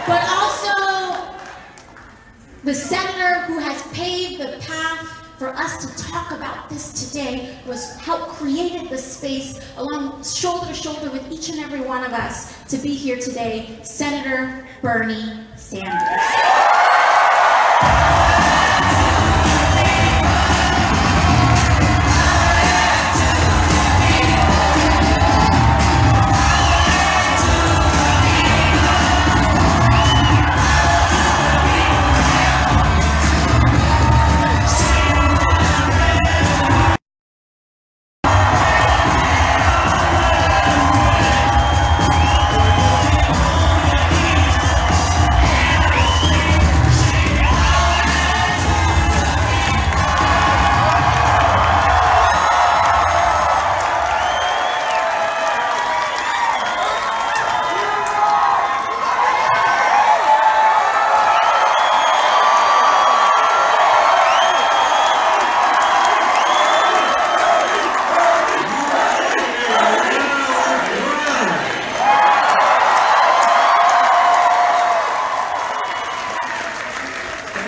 but also the senator who has paved the path for us to talk about this today, was helped created the space along shoulder to shoulder with each and every one of us to be here today, Senator Bernie Sanders.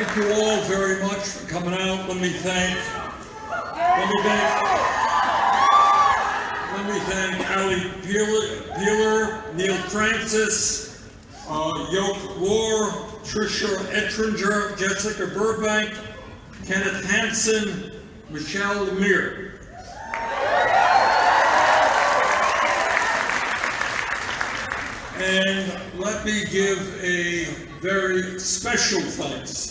Thank you all very much for coming out. Let me thank Ali Peeler, Neil Francis, Yoke Rohr, Tricia Ettringer, Jessica Burbank, Kenneth Hansen, Michelle Lemire. And let me give a very special thanks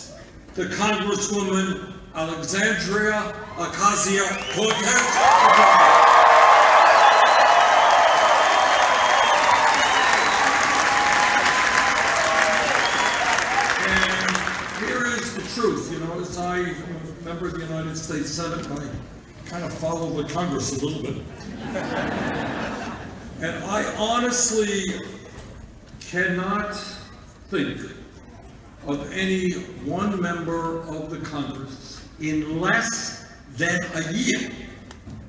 to Congresswoman Alexandria Ocasio-Cortez. And here is the truth, as I am a member of the United States Senate, I kind of follow the Congress a little bit. And I honestly cannot think of any one member of the Congress in less than a year.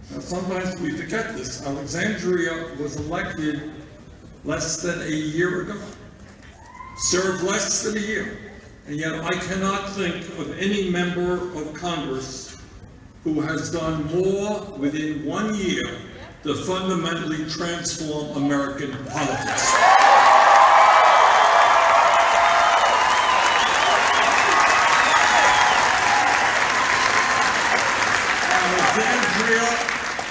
Now, sometimes we forget this. Alexandria was elected less than a year ago, served less than a year, and yet I cannot think of any member of Congress who has done more within 1 year to fundamentally transform American politics. Alexandria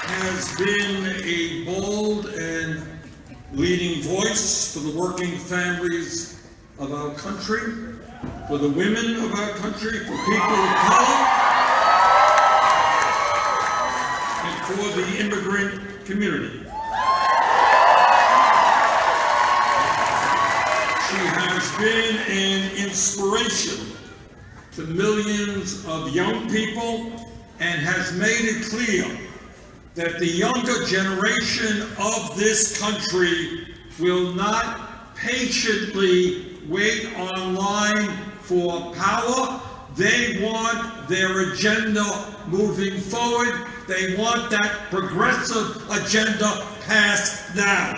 has been a bold and leading voice for the working families of our country, for the women of our country, for people of color, and for the immigrant community. She has been an inspiration to millions of young people and has made it clear that the younger generation of this country will not patiently wait online for power. They want their agenda moving forward. They want that progressive agenda passed now.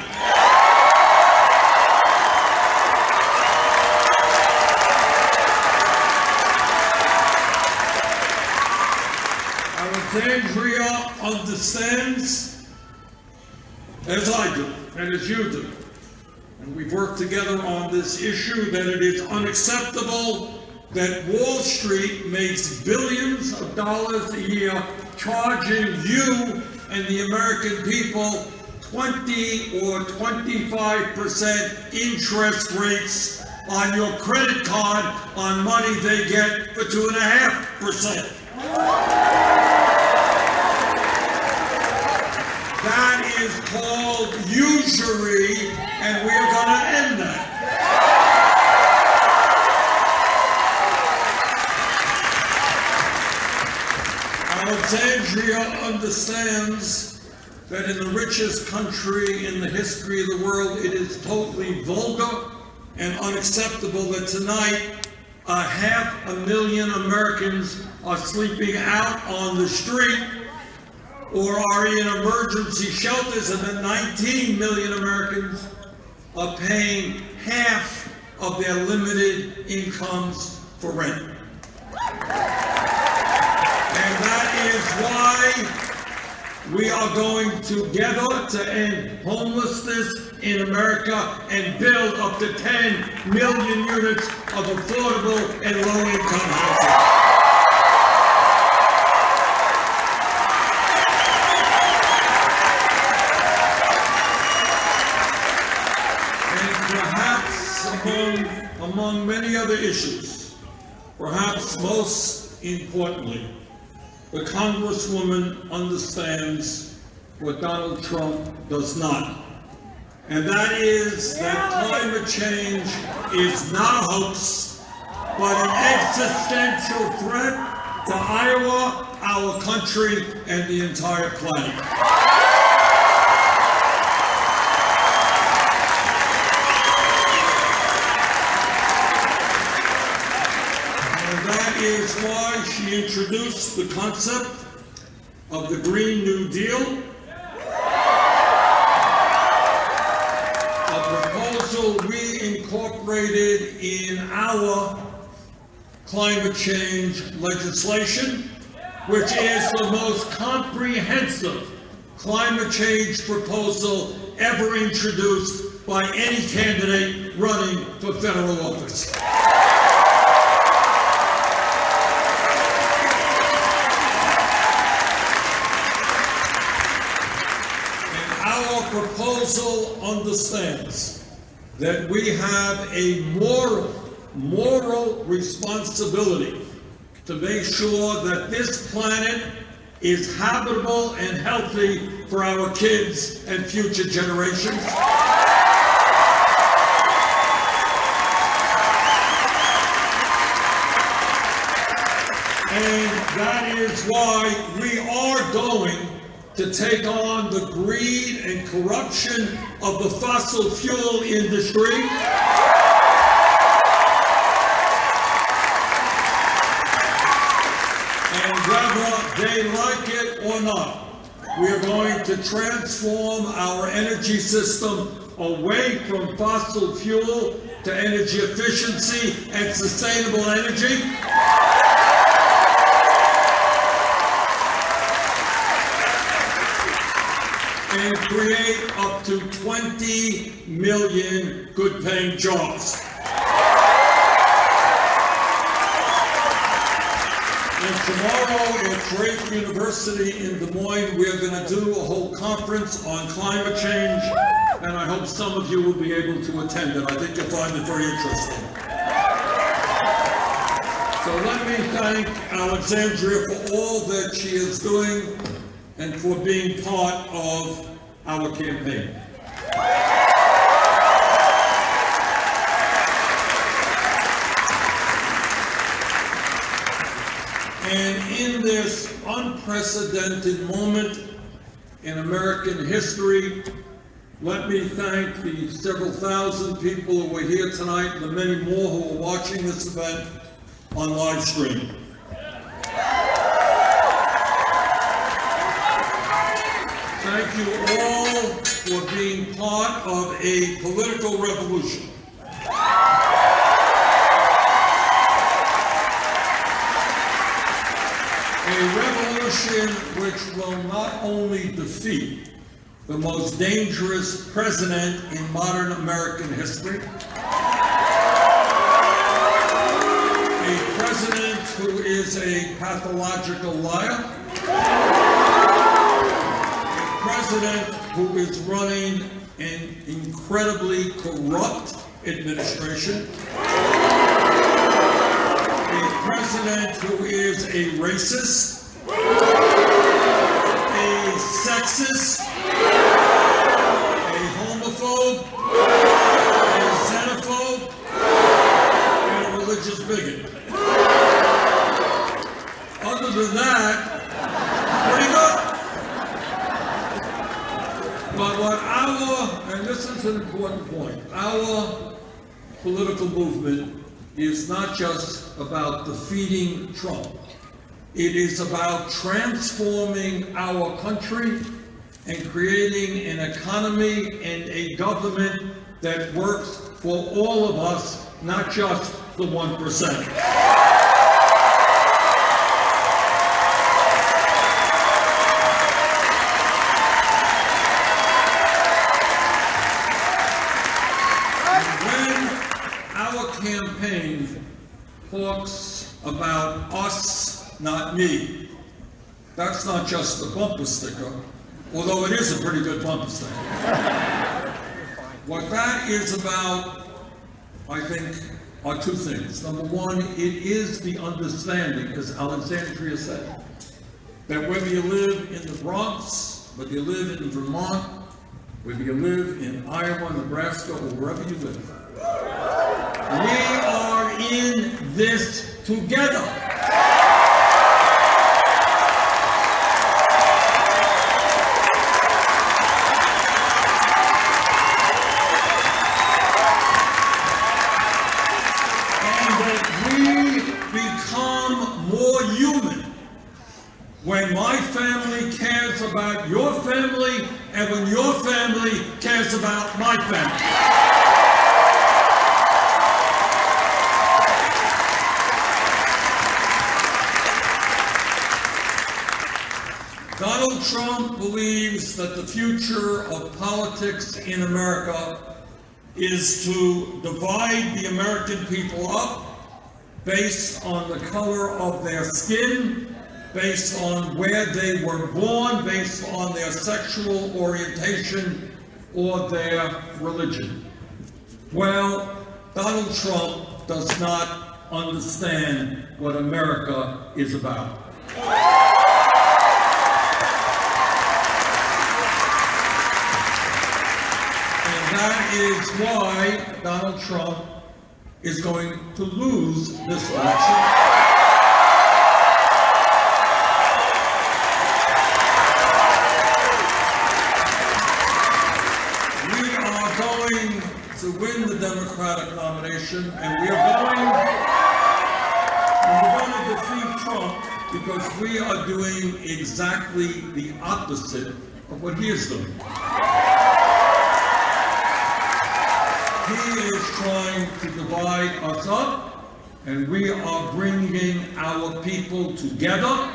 Alexandria understands, as I do, and as you do, and we've worked together on this issue, that it is unacceptable that Wall Street makes billions of dollars a year charging you and the American people 20 or 25% interest rates on your credit card on money they get for 2.5%. That is called usury, and we are going to end that. Alexandria understands that in the richest country in the history of the world, it is totally vulgar and unacceptable that tonight 500,000 Americans are sleeping out on the street or are in emergency shelters, and that 19 million Americans are paying half of their limited incomes for rent. And that is why we are going together to end homelessness in America and build up to 10 million units of affordable and low-income housing. Among many other issues, perhaps most importantly, the Congresswoman understands what Donald Trump does not. And that is that climate change is not a hoax, but an existential threat to Iowa, our country, and the entire planet. Is why she introduced the concept of the Green New Deal, a proposal we incorporated in our climate change legislation, which is the most comprehensive climate change proposal ever introduced by any candidate running for federal office. Proposal understands that we have a moral responsibility to make sure that this planet is habitable and healthy for our kids and future generations. And that is why we are going to take on the greed and corruption of the fossil fuel industry. And whether they like it or not, we are going to transform our energy system away from fossil fuel to energy efficiency and sustainable energy. And create up to 20 million good-paying jobs. And tomorrow at Drake University in Des Moines, we're going to do a whole conference on climate change, and I hope some of you will be able to attend it. I think you'll find it very interesting. So let me thank Alexandria for all that she is doing and for being part of our campaign. And in this unprecedented moment in American history, let me thank the several thousand people who are here tonight and the many more who are watching this event on live stream. Thank you all for being part of a political revolution. A revolution which will not only defeat the most dangerous president in modern American history, a president who is a pathological liar, president who is running an incredibly corrupt administration, a president who is a racist, a sexist, a homophobe, a xenophobe, and a religious bigot. Other than that, pretty good. But and this is an important point, our political movement is not just about defeating Trump. It is about transforming our country and creating an economy and a government that works for all of us not just the 1%. Campaign talks about us, not me. That's not just a bumper sticker, although it is a pretty good bumper sticker. What that is about, I think, are two things. Number one, it is the understanding, as Alexandria said, that whether you live in the Bronx, whether you live in Vermont, whether you live in Iowa, Nebraska, or wherever you live, we are in this together. And that we become more human when my family cares about your family and when your family cares about my family. Donald Trump believes that the future of politics in America is to divide the American people up based on the color of their skin, based on where they were born, based on their sexual orientation or their religion. Well, Donald Trump does not understand what America is about. That is why Donald Trump is going to lose this election. We are going to win the Democratic nomination, and we're going to defeat Trump because we are doing exactly the opposite of what he is doing. He is trying to divide us up, and we are bringing our people together,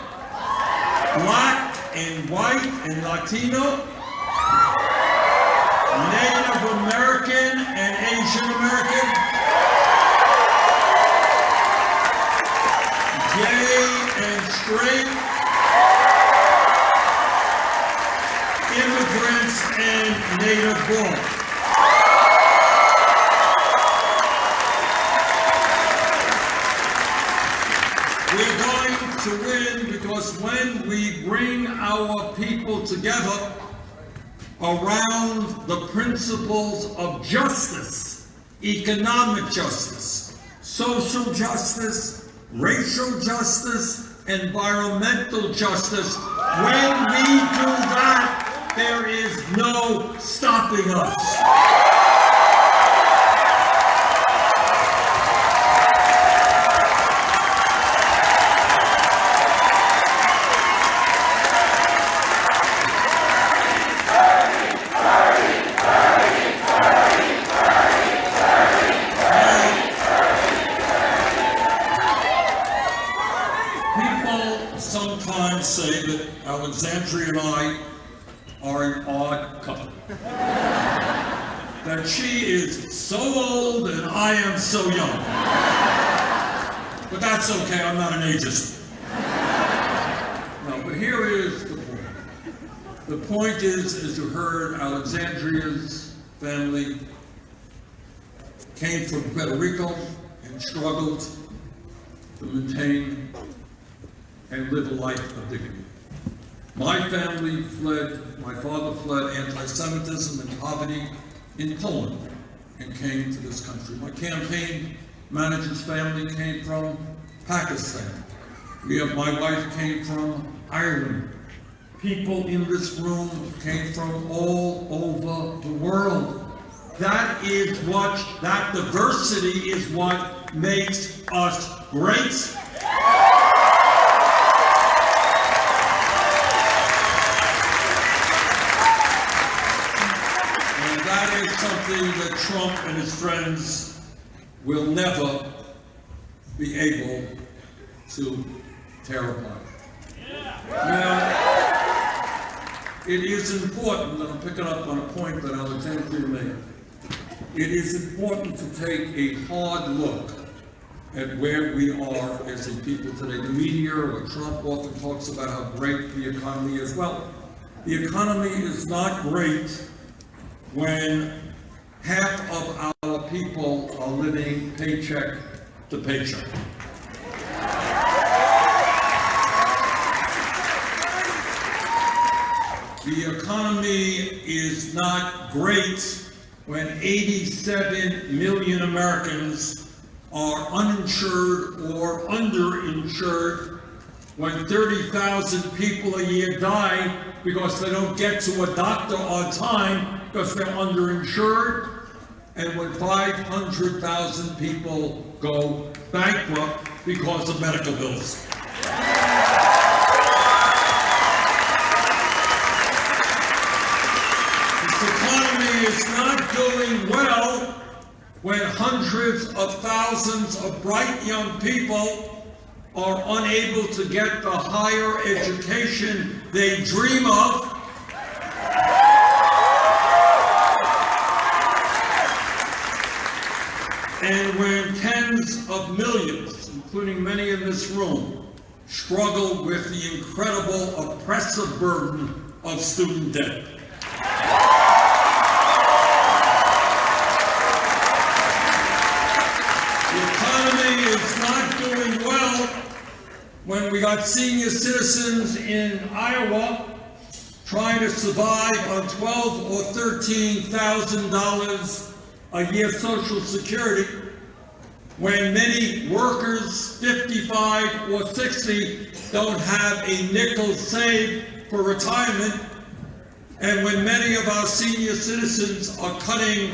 black and white and Latino, Native American and Asian American, gay and straight, immigrants and native born. We're going to win because when we bring our people together around the principles of justice, economic justice, social justice, racial justice, environmental justice, when we do that, there is no stopping us. Sometimes say that Alexandria and I are an odd couple. That she is so old and I am so young. But that's okay, I'm not an ageist. No, but here is the point. The point is, as you heard, Alexandria's family came from Puerto Rico and struggled to maintain and live a life of dignity. My family fled, my father fled anti-Semitism and poverty in Poland and came to this country. My campaign manager's family came from Pakistan. My wife came from Ireland. People in this room came from all over the world. That diversity is what makes us great. That is something that Trump and his friends will never be able to tear apart. Now, it is important, and I'm picking up on a point that Alexandria made, it is important to take a hard look at where we are as a people today. The media or Trump often talks about how great the economy is. Well, the economy is not great when half of our people are living paycheck to paycheck. The economy is not great when 87 million Americans are uninsured or underinsured, when 30,000 people a year die because they don't get to a doctor on time because they're underinsured, and when 500,000 people go bankrupt because of medical bills. This economy is not doing well when hundreds of thousands of bright young people are unable to get the higher education they dream of. And when tens of millions, including many in this room, struggle with the incredible oppressive burden of student debt. Is not doing well when we got senior citizens in Iowa trying to survive on $12,000 or $13,000 a year Social Security, when many workers 55 or 60 don't have a nickel saved for retirement, and when many of our senior citizens are cutting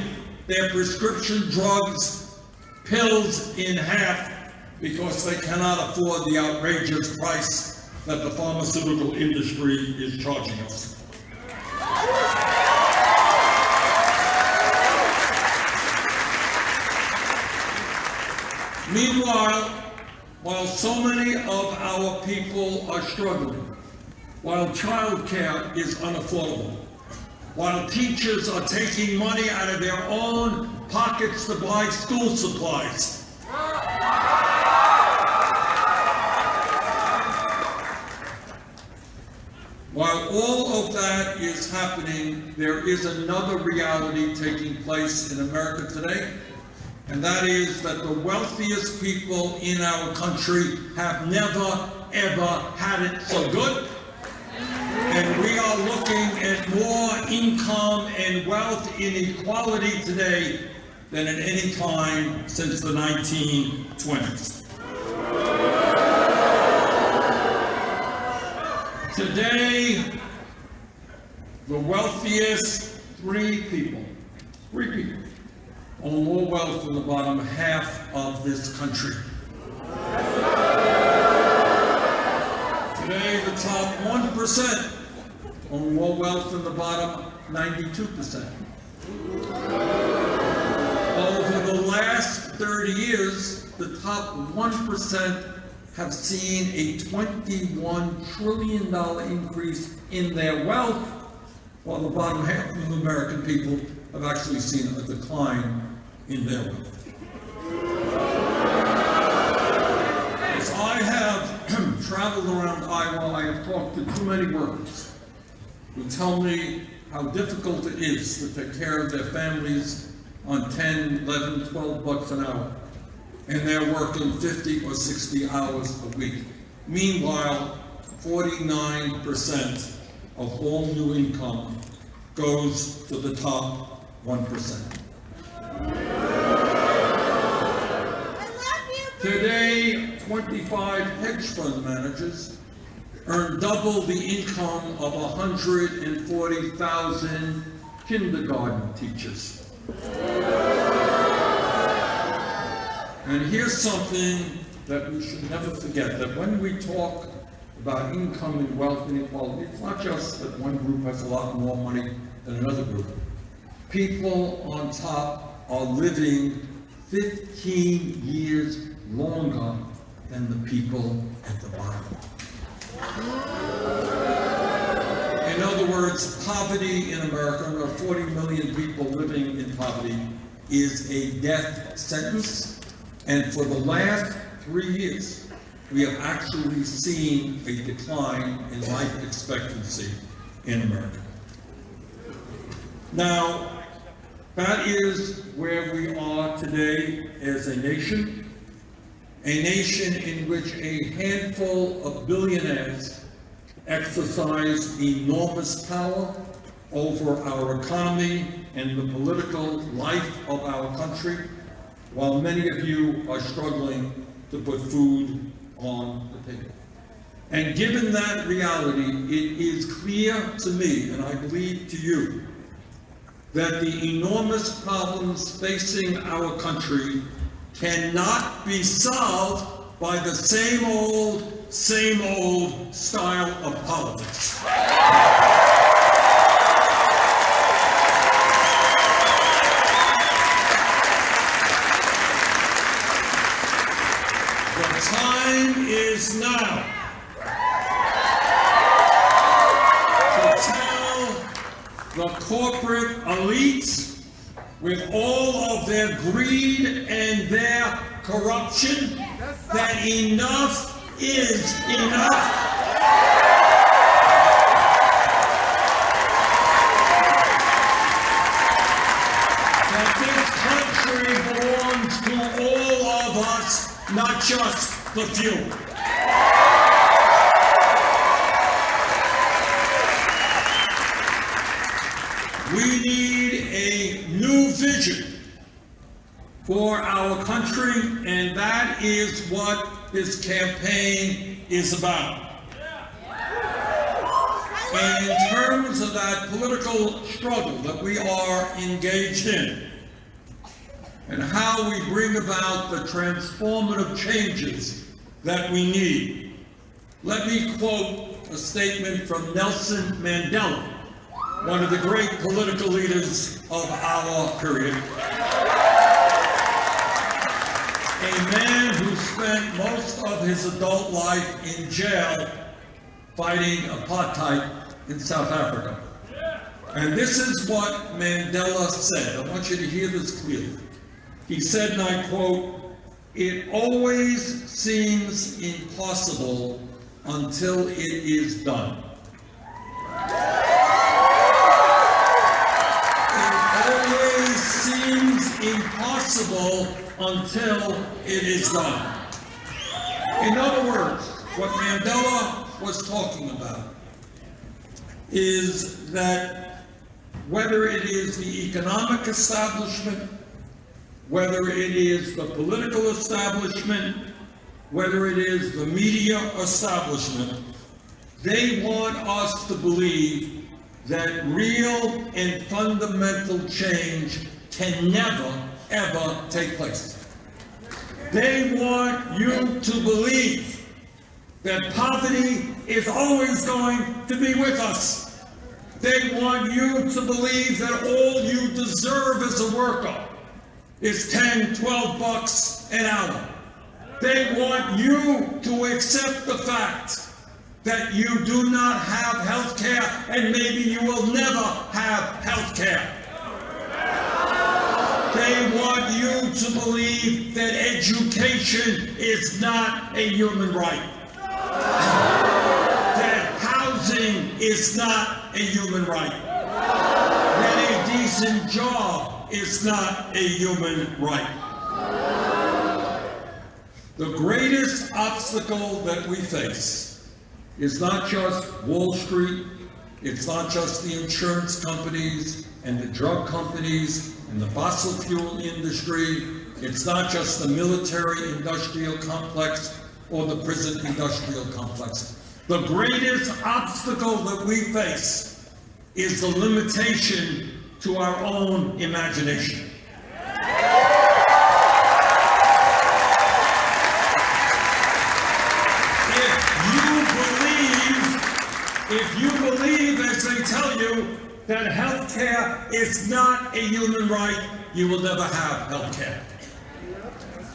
their prescription drugs pills in half because they cannot afford the outrageous price that the pharmaceutical industry is charging us. Meanwhile, while so many of our people are struggling, while childcare is unaffordable, while teachers are taking money out of their own pockets to buy school supplies, while all of that is happening, there is another reality taking place in America today, and that is that the wealthiest people in our country have never, ever had it so good. And we are looking at more income and wealth inequality today than at any time since the 1920s. Today, the wealthiest three people own more wealth than the bottom half of this country. Today, the top 1% own more wealth than the bottom 92%. Over the last 30 years, the top 1% have seen a $21 trillion increase in their wealth, while the bottom half of American people have actually seen a decline in their wealth. As I have traveled around Iowa, I have talked to too many workers who tell me how difficult it is to take care of their families on 10, 11, 12 bucks an hour, and they're working 50 or 60 hours a week. Meanwhile, 49% of all new income goes to the top 1%. Today, 25 hedge fund managers earn double the income of 140,000 kindergarten teachers. And here's something that we should never forget, that when we talk about income and wealth inequality, it's not just that one group has a lot more money than another group. People on top are living 15 years longer than the people at the bottom. In other words, poverty in America, there are 40 million people living in poverty, is a death sentence. And for the last 3 years, we have actually seen a decline in life expectancy in America. Now, that is where we are today as a nation in which a handful of billionaires exercise enormous power over our economy and the political life of our country, while many of you are struggling to put food on the table. And given that reality, it is clear to me, and I believe to you, that the enormous problems facing our country cannot be solved by the same old style of politics. The time is now to tell the corporate elites, with all of their greed and their corruption, that enough is enough. That this country belongs to all of us, not just the few. We need a new vision for our country, and that is what this campaign is about. And in terms of that political struggle that we are engaged in, and how we bring about the transformative changes that we need, let me quote a statement from Nelson Mandela, one of the great political leaders of our period. A man who spent most of his adult life in jail fighting apartheid in South Africa. And this is what Mandela said. I want you to hear this clearly. He said, and I quote, "It always seems impossible until it is done." Impossible until it is done. In other words, what Mandela was talking about is that whether it is the economic establishment, whether it is the political establishment, whether it is the media establishment, they want us to believe that real and fundamental change can never, ever take place. They want you to believe that poverty is always going to be with us. They want you to believe that all you deserve as a worker is 10, 12 bucks an hour. They want you to accept the fact that you do not have health care, and maybe you will never have health care. They want you to believe that education is not a human right. That housing is not a human right. That a decent job is not a human right. The greatest obstacle that we face is not just Wall Street, it's not just the insurance companies and the drug companies and the fossil fuel industry. It's not just the military-industrial complex or the prison-industrial complex. The greatest obstacle that we face is the limitation to our own imagination. If you believe, as they tell you, that health care is not a human right, you will never have health care.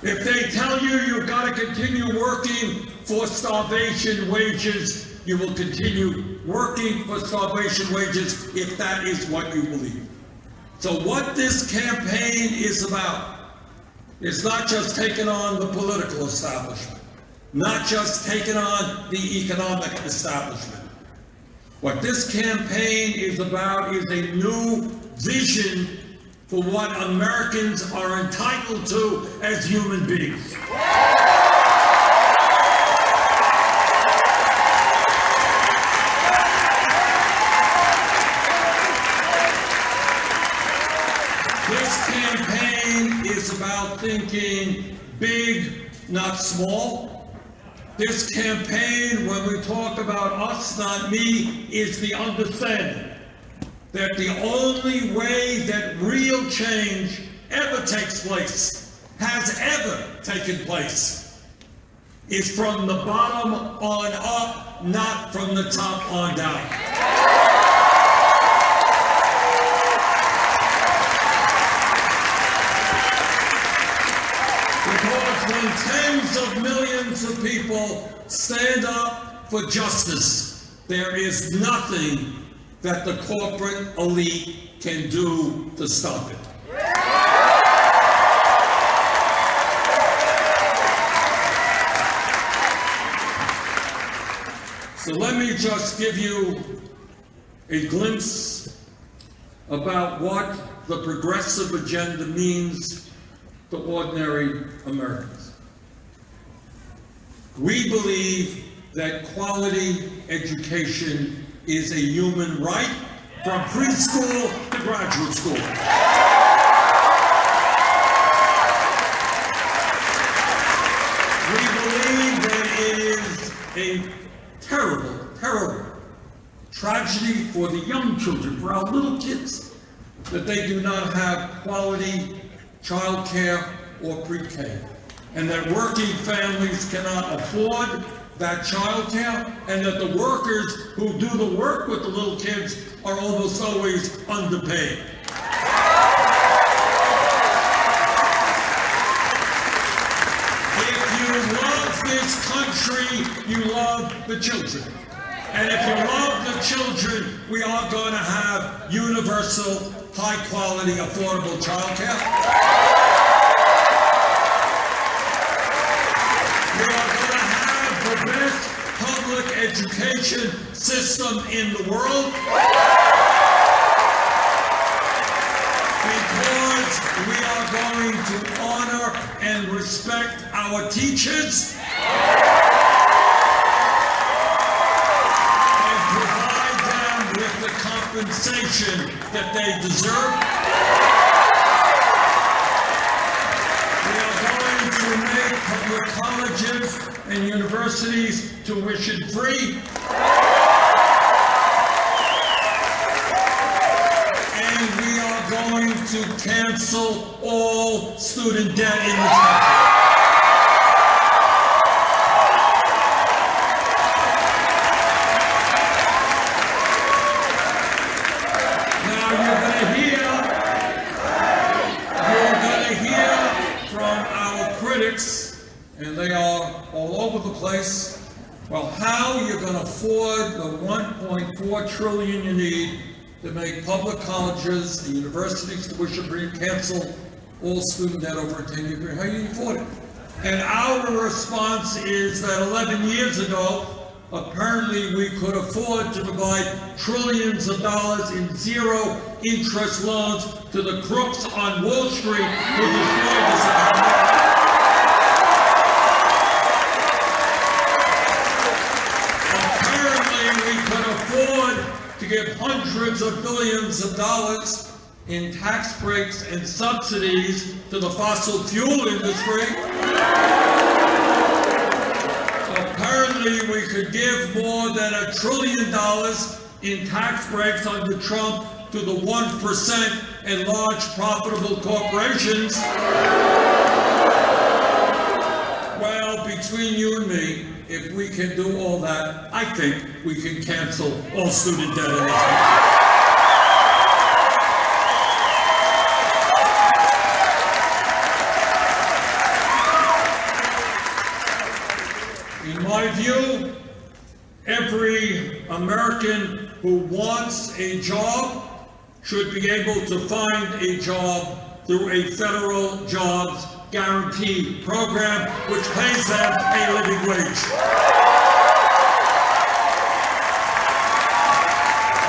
If they tell you you've got to continue working for starvation wages, you will continue working for starvation wages if that is what you believe. So what this campaign is about is not just taking on the political establishment, not just taking on the economic establishment. What this campaign is about is a new vision for what Americans are entitled to as human beings. This campaign is about thinking big, not small. This campaign, when we talk about us, not me, is the understanding that the only way that real change ever takes place, has ever taken place, is from the bottom on up, not from the top on down. Because when tens of millions of people stand up for justice, there is nothing that the corporate elite can do to stop it. So let me just give you a glimpse about what the progressive agenda means to ordinary Americans. We believe that quality education is a human right from preschool to graduate school. We believe that it is a terrible, terrible tragedy for the young children, for our little kids, that they do not have quality child care or pre-K, and that working families cannot afford that child care, and that the workers who do the work with the little kids are almost always underpaid. If you love this country, you love the children. And if you love the children, we are going to have universal, high-quality, affordable child care. We are going to have the best public education system in the world, because we are going to honor and respect our teachers and provide them with the compensation that they deserve. We are going to make public colleges and universities tuition-free. And we are going to cancel all student debt in this country. Now you're going to hear from our critics, and they are all over the place. Well, how you're going to afford the $1.4 trillion you need to make public colleges and universities tuition-free, cancel all student debt over a 10-year period. How do you afford it? And our response is that 11 years ago, apparently we could afford to provide trillions of dollars in zero-interest loans to the crooks on Wall Street who destroyed this economy. To give hundreds of billions of dollars in tax breaks and subsidies to the fossil fuel industry. Apparently, we could give more than $1 trillion in tax breaks under Trump to the 1% and large profitable corporations. Well, between you and me, if we can do all that, I think we can cancel all student debt in this country. my view, every American who wants a job should be able to find a job through a federal jobs guarantee program which pays them a living wage.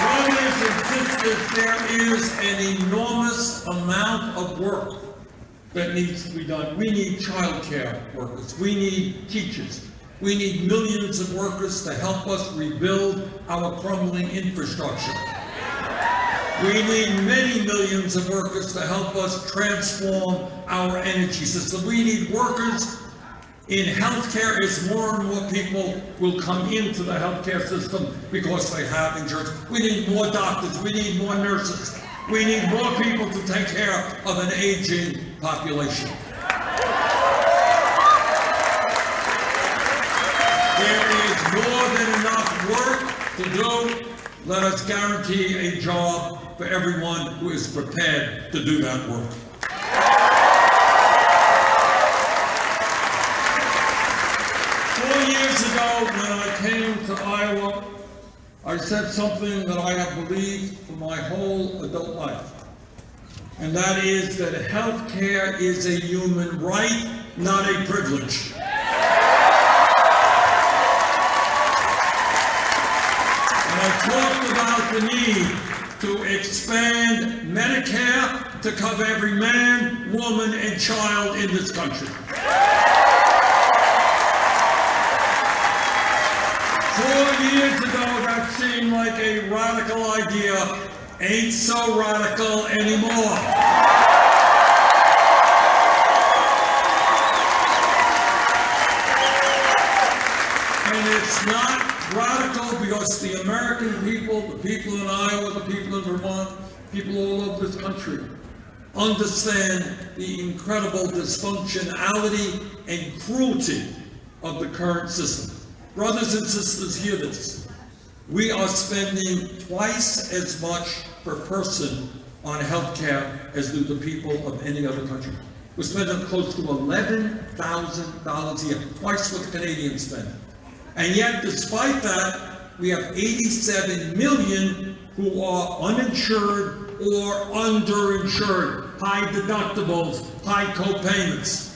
Brothers and sisters, there is an enormous amount of work that needs to be done. We need childcare workers. We need teachers. We need millions of workers to help us rebuild our crumbling infrastructure. We need many millions of workers to help us transform our energy system. We need workers in healthcare as more and more people will come into the healthcare system because they have insurance. We need more doctors. We need more nurses. We need more people to take care of an aging population. There is more than enough work to do. Let us guarantee a job for everyone who is prepared to do that work. 4 years ago, when I came to Iowa, I said something that I have believed for my whole adult life. And that is that health care is a human right, not a privilege. And I talked about the need to expand Medicare to cover every man, woman, and child in this country. 4 years ago, that seemed like a radical idea. Ain't so radical anymore. And it's not radical because the American people, the people in Iowa, the people in Vermont, people all over this country understand the incredible dysfunctionality and cruelty of the current system. Brothers and sisters, hear this. We are spending twice as much per person on health care as do the people of any other country. We're spending close to $11,000 a year, twice what the Canadians spend. And yet, despite that, we have 87 million who are uninsured or underinsured, high deductibles, high co-payments.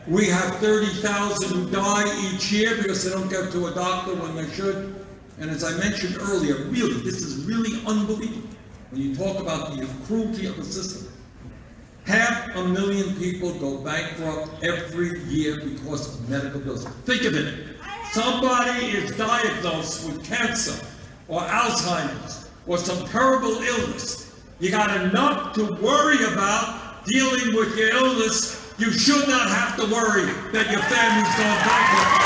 We have 30,000 who die each year because they don't get to a doctor when they should. And as I mentioned earlier, really, this is really unbelievable when you talk about the cruelty of the system. 500,000 people go bankrupt every year because of medical bills. Think of it. Somebody is diagnosed with cancer or Alzheimer's or some terrible illness. You got enough to worry about dealing with your illness. You should not have to worry that your family's going bankrupt.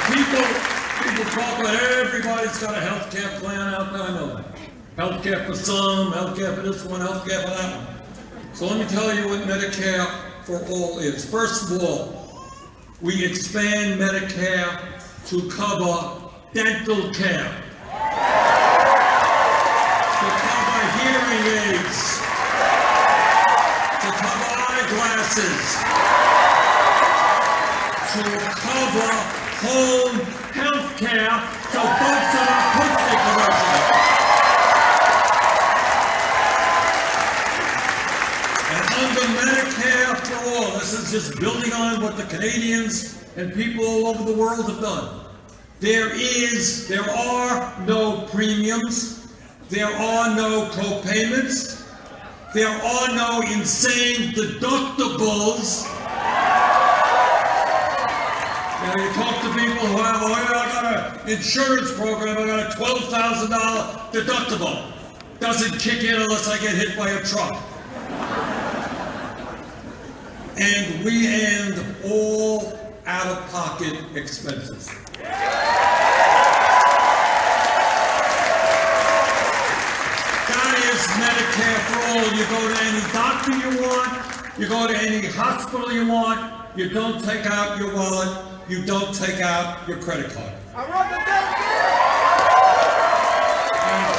People talk about everybody's got a health care plan out there. I know that. Health care for some, health care for this one, health care for that one. So let me tell you what Medicare for All is. First of all, we expand Medicare to cover dental care, to cover hearing aids, to cover eyeglasses, to cover home health care so folks are not pushed commercial. And under Medicare for All, this is just building on what the Canadians and people all over the world have done. There are no premiums, there are no co-payments, there are no insane deductibles. Now you talk to people who have, oh yeah, I got an insurance program, I got a $12,000 deductible. Doesn't kick in unless I get hit by a truck. And we end all out-of-pocket expenses. That is Medicare for All. You go to any doctor you want, you go to any hospital you want, you don't take out your wallet, you don't take out your credit card. And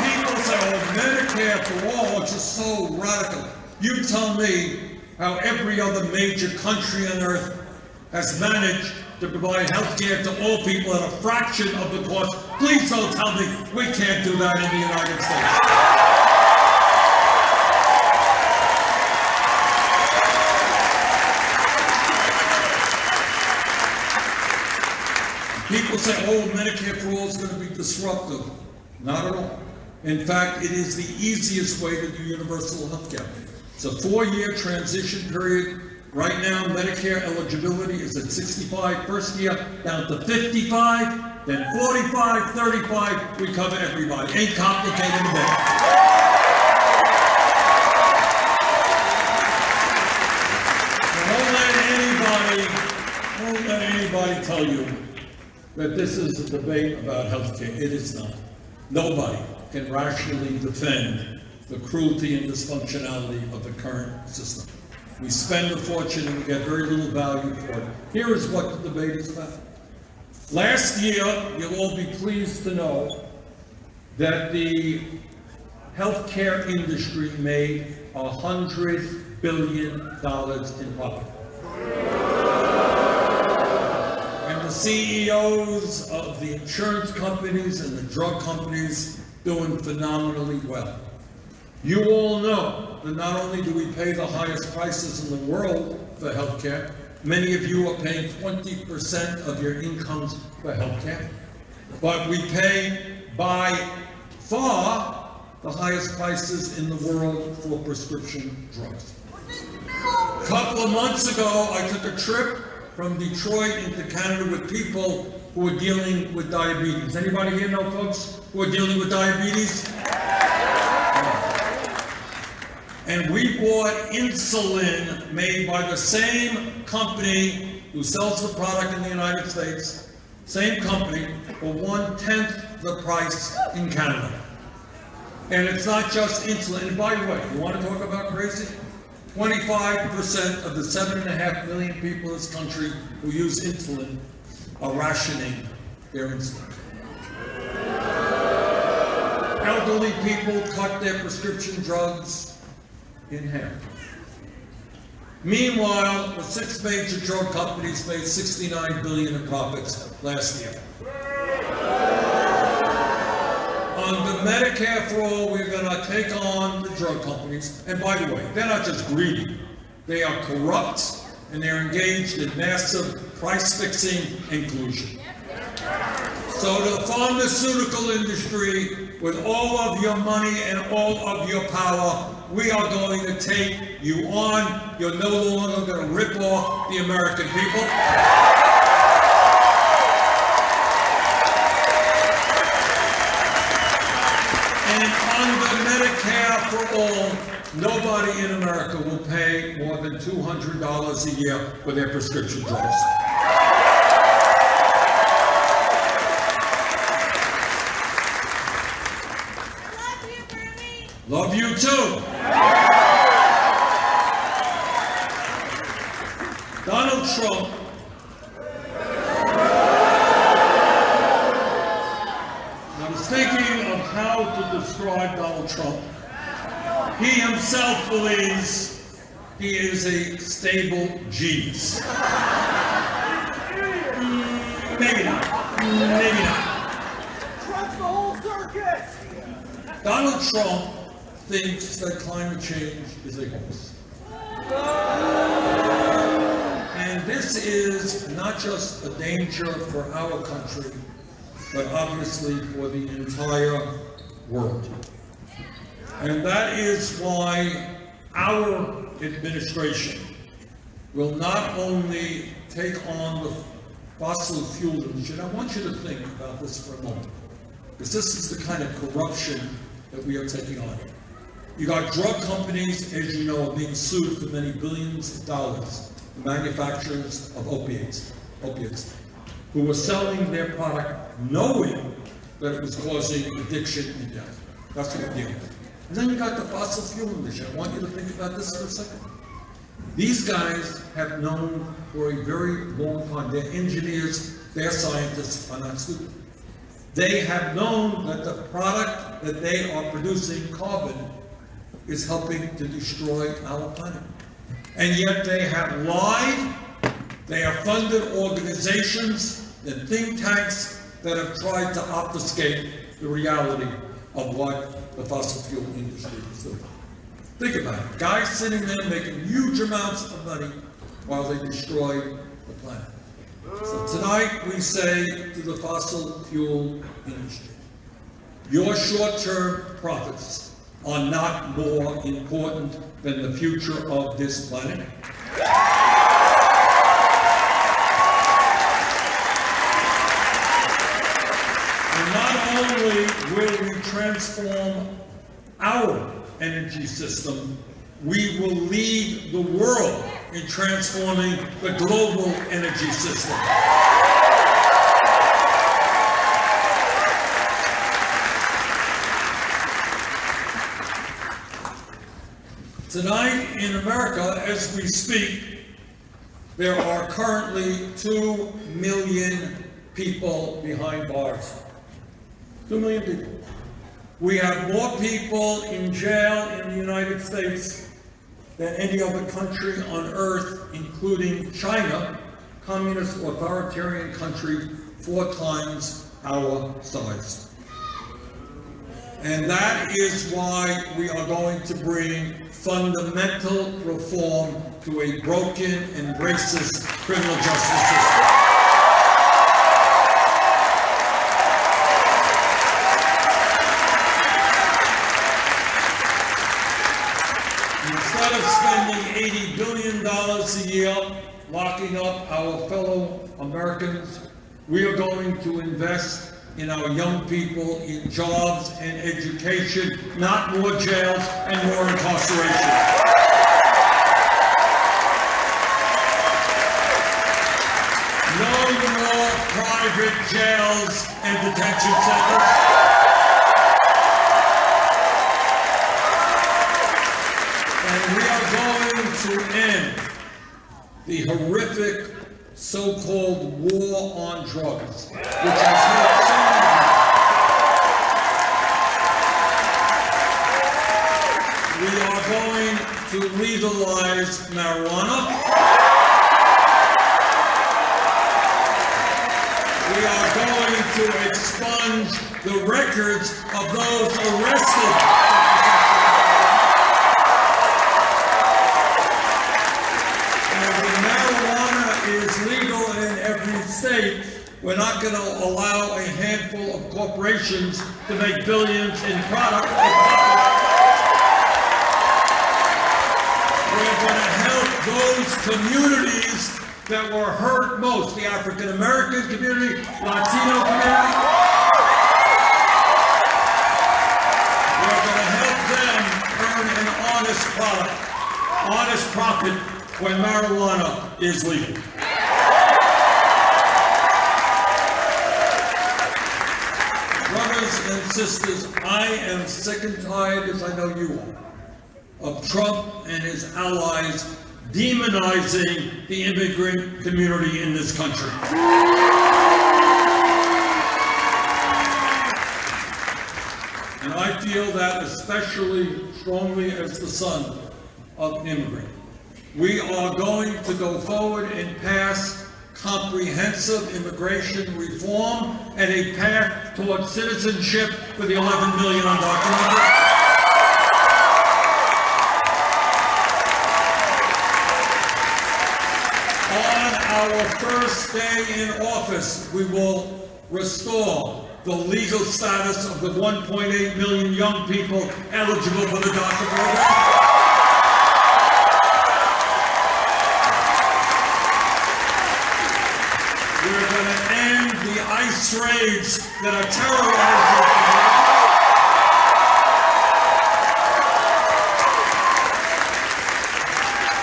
Medicare for all, which is so radical. You tell me how every other major country on earth has managed to provide health care to all people at a fraction of the cost. Please don't tell me we can't do that in the United States. People say, oh, Medicare for all is going to be disruptive. Not at all. In fact, it is the easiest way to do universal health care. It's a 4-year transition period. Right now, Medicare eligibility is at 65 first year, down to 55, then 45, 35, we cover everybody. Ain't complicated a bit. Won't let anybody tell you that this is a debate about health care. It is not. Nobody can rationally defend the cruelty and dysfunctionality of the current system. We spend a fortune and we get very little value for it. Here is what the debate is about. Last year, you'll all be pleased to know that the healthcare industry made $100 billion in profit. And the CEOs of the insurance companies and the drug companies doing phenomenally well. You all know that not only do we pay the highest prices in the world for healthcare, many of you are paying 20% of your incomes for healthcare, but we pay by far the highest prices in the world for prescription drugs. A couple of months ago, I took a trip from Detroit into Canada with people who are dealing with diabetes. Anybody here know folks who are dealing with diabetes? And we bought insulin made by the same company who sells the product in the United States, same company, for 1/10 the price in Canada. And it's not just insulin. And by the way, you want to talk about crazy? 25% of the 7.5 million people in this country who use insulin are rationing their insulin. Elderly people cut their prescription drugs in half. Meanwhile, the 6 major drug companies made $69 billion in profits last year. Under Medicare for all, we're going to take on the drug companies. And by the way, they're not just greedy. They are corrupt, and they're engaged in massive price-fixing and collusion. So the pharmaceutical industry, with all of your money and all of your power, we are going to take you on. You're no longer going to rip off the American people. And under Medicare for all, nobody in America will pay more than $200 a year for their prescription drugs. Love you too. Donald Trump I was thinking of how to describe Donald Trump. He himself believes he is a stable genius. Maybe not. Maybe not. Trump's the whole circus! Donald Trump thinks that climate change is a hoax. And this is not just a danger for our country, but obviously for the entire world. And that is why our administration will not only take on the fossil fuel industry, and I want you to think about this for a moment, because this is the kind of corruption that we are taking on. You got drug companies, as you know, are being sued for many billions of dollars, the manufacturers of opiates, who were selling their product knowing that it was causing addiction and death. That's what we're dealing with. And then you got the fossil fuel industry. I want you to think about this for a second. These guys have known for a very long time. They're engineers, they're scientists, are not stupid. They have known that the product that they are producing, carbon, is helping to destroy our planet. And yet they have lied, they have funded organizations and think tanks that have tried to obfuscate the reality of what the fossil fuel industry is doing. Think about it. Guys sitting there making huge amounts of money while they destroy the planet. So tonight we say to the fossil fuel industry, your short-term profits are not more important than the future of this planet. And not only will we transform our energy system, we will lead the world in transforming the global energy system. Tonight in America, as we speak, there are currently 2 million people behind bars. 2 million people. We have more people in jail in the United States than any other country on earth, including China, communist authoritarian country 4 times our size. And that is why we are going to bring fundamental reform to a broken and racist criminal justice system. Instead of spending $80 billion a year locking up our fellow Americans, we are going to invest in our young people in jobs and education, not more jails and more incarceration. No more private jails and detention centers. And we are going to end the horrific so-called war on drugs, which has hurt so many. We are going to legalize marijuana. We are going to expunge the records of those arrested. State, we're not going to allow a handful of corporations to make billions in product. We're going to help those communities that were hurt most, the African American community, Latino community. We're going to help them earn an honest product, honest profit when marijuana is legal. Brothers and sisters, I am sick and tired, as I know you are, of Trump and his allies demonizing the immigrant community in this country. And I feel that especially strongly as the son of an immigrant. We are going to go forward and pass comprehensive immigration reform and a path towards citizenship for the 11 million undocumented. On our first day in office, we will restore the legal status of the 1.8 million young people eligible for the DACA program. We're going to end the ICE raids that are terrorizing.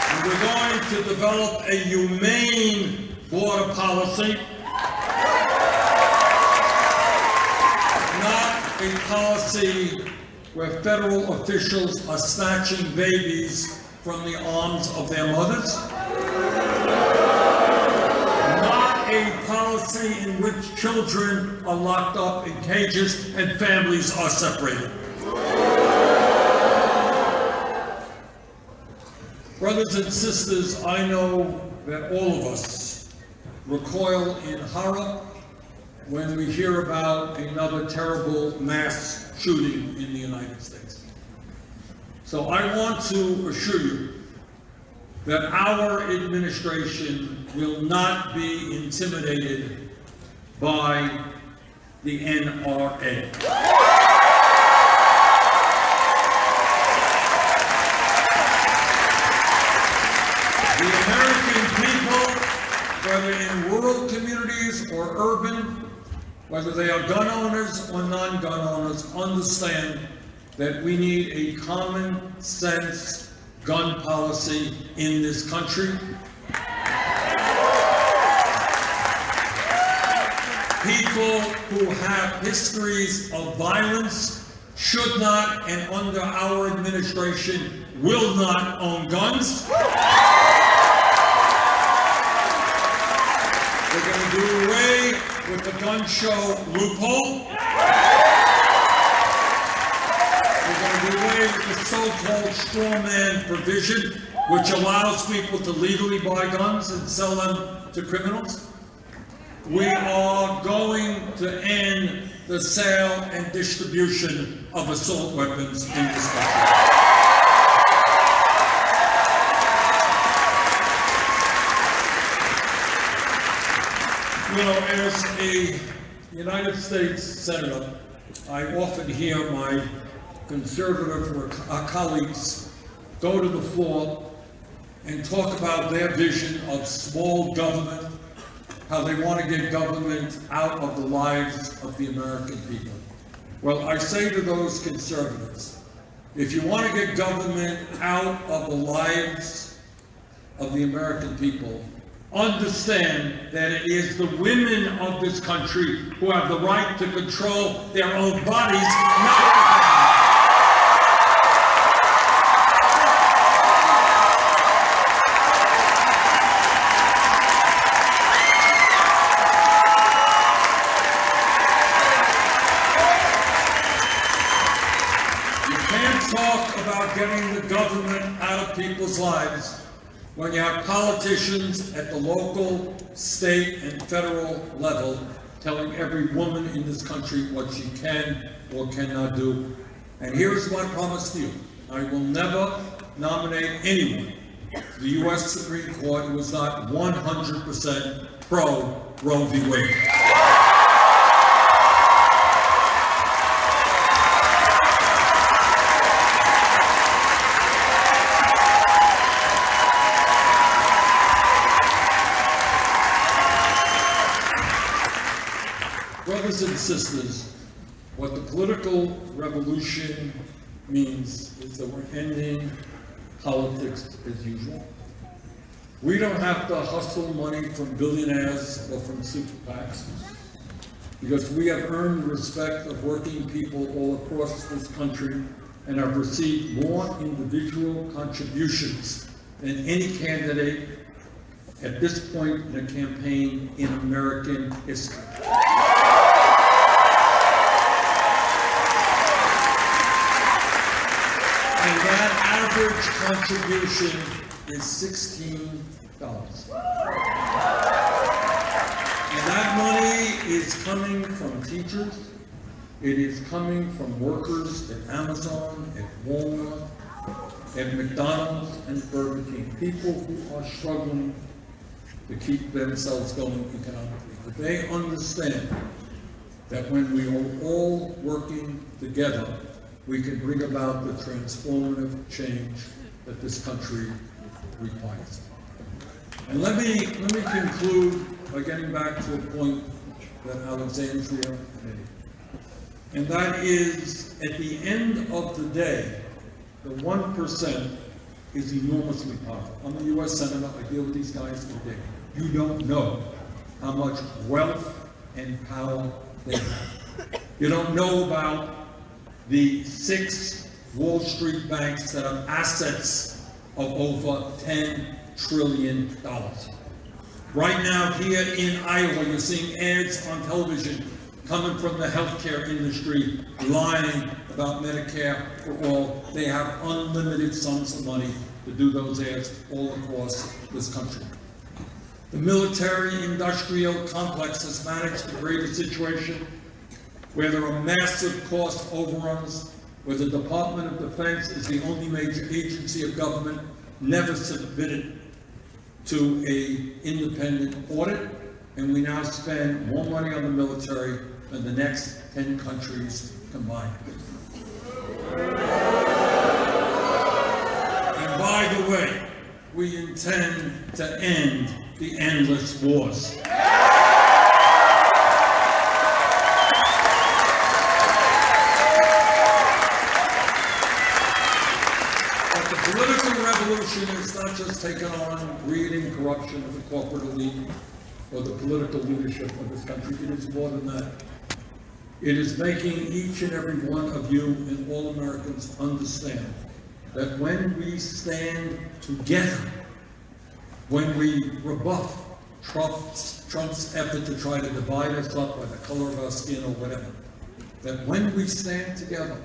And we're going to develop a humane border policy, not a policy where federal officials are snatching babies from the arms of their mothers. A policy in which children are locked up in cages and families are separated. Brothers and sisters, I know that all of us recoil in horror when we hear about another terrible mass shooting in the United States. So I want to assure you that our administration will not be intimidated by the NRA. The American people, whether in rural communities or urban, whether they are gun owners or non-gun owners, understand that we need a common sense gun policy in this country. People who have histories of violence should not, and under our administration, will not own guns. We're going to do away with the gun show loophole. We're going to do away with the so-called straw man provision, which allows people to legally buy guns and sell them to criminals. We are going to end the sale and distribution of assault weapons in this country. You know, as a United States Senator, I often hear my conservative colleagues go to the floor and talk about their vision of small government, how they want to get government out of the lives of the American people. Well, I say to those conservatives, if you want to get government out of the lives of the American people, understand that it is the women of this country who have the right to control their own bodies, not the government. You can't talk about getting the government out of people's lives when you have politicians at the local, state, and federal level telling every woman in this country what she can or cannot do. And here's my promise to you. I will never nominate anyone to the U.S. Supreme Court who is not 100% pro Roe v. Wade. Brothers and sisters, what the political revolution means is that we're ending politics as usual. We don't have to hustle money from billionaires or from super PACs, because we have earned the respect of working people all across this country and have received more individual contributions than any candidate at this point in a campaign in American history. And that average contribution is $16. And that money is coming from teachers, it is coming from workers at Amazon, at Walmart, at McDonald's and Burger King, people who are struggling to keep themselves going economically. But they understand that when we are all working together, we can bring about the transformative change that this country requires. And let me conclude by getting back to a point that Alexandria made. And that is, at the end of the day, the 1% is enormously powerful. I'm a U.S. Senator, I deal with these guys every day. You don't know how much wealth and power they have. You don't know about the 6 Wall Street banks that have assets of over $10 trillion. Right now, here in Iowa, you're seeing ads on television coming from the healthcare industry, lying about Medicare for all. They have unlimited sums of money to do those ads all across this country. The military-industrial complex has managed to create a situation where there are massive cost overruns, where the Department of Defense is the only major agency of government never submitted to an independent audit, and we now spend more money on the military than the next 10 countries combined. And by the way, we intend to end the endless wars. But the political revolution is not just taking on greed and corruption of the corporate elite or the political leadership of this country. It is more than that. It is making each and every one of you and all Americans understand that when we stand together, when we rebuff Trump's effort to try to divide us up by the color of our skin or whatever, that when we stand together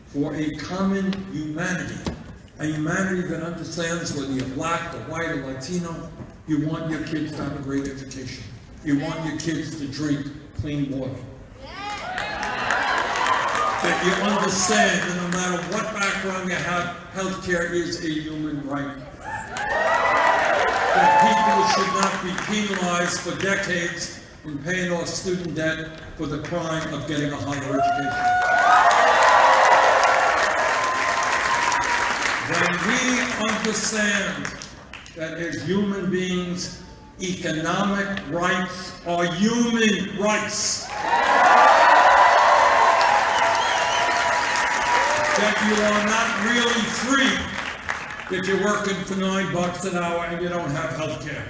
for a common humanity, a humanity that understands whether you're black or white or Latino, you want your kids to have a great education. You want your kids to drink clean water. That you understand that no matter what background you have, healthcare is a human right. That people should not be penalized for decades in paying off student debt for the crime of getting a higher education. When we understand that as human beings, economic rights are human rights, that you are not really free if you're working for $9 an hour and you don't have health care.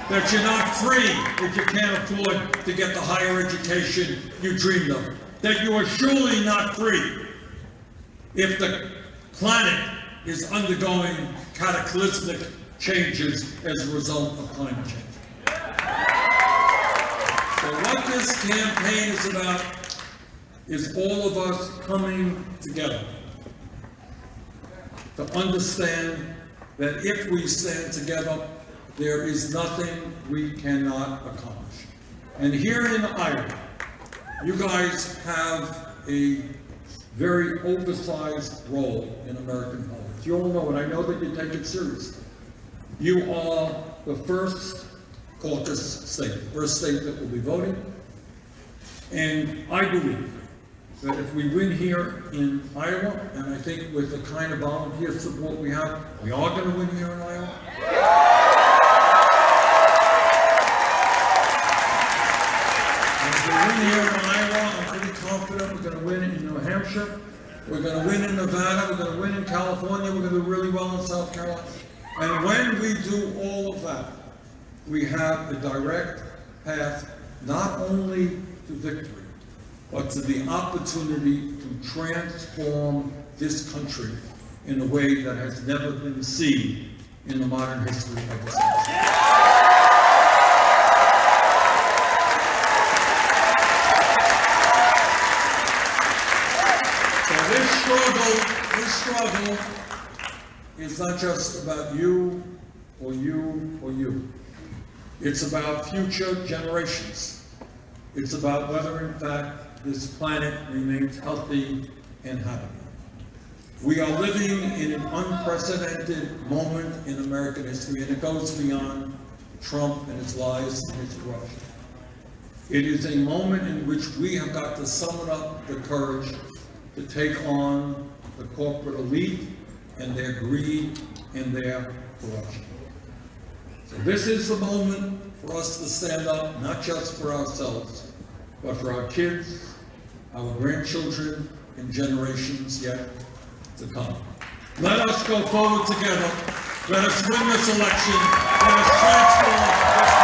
That you're not free if you can't afford to get the higher education you dreamed of. That you are surely not free if the planet is undergoing cataclysmic changes as a result of climate change. So what this campaign is about is all of us coming together to understand that if we stand together, there is nothing we cannot accomplish. And here in Iowa, you guys have a very oversized role in American politics. You all know it. I know that you take it seriously. You are the first caucus state, the first state that will be voting. And I believe that if we win here in Iowa, and I think with the kind of volunteer support we have, we are going to win here in Iowa. And if we win here in Iowa, I'm pretty confident we're going to win in New Hampshire, we're going to win in Nevada, we're going to win in California, we're going to do really well in South Carolina. And when we do all of that, we have a direct path not only to victory, but to the opportunity to transform this country in a way that has never been seen in the modern history of this country. So this struggle is not just about you or you or you. It's about future generations. It's about whether, in fact, this planet remains healthy and happy. We are living in an unprecedented moment in American history, and it goes beyond Trump and his lies and his corruption. It is a moment in which we have got to summon up the courage to take on the corporate elite and their greed and their corruption. So this is the moment for us to stand up, not just for ourselves, but for our kids, our grandchildren, and generations yet to come. Let us go forward together. Let us win this election. Let us transform this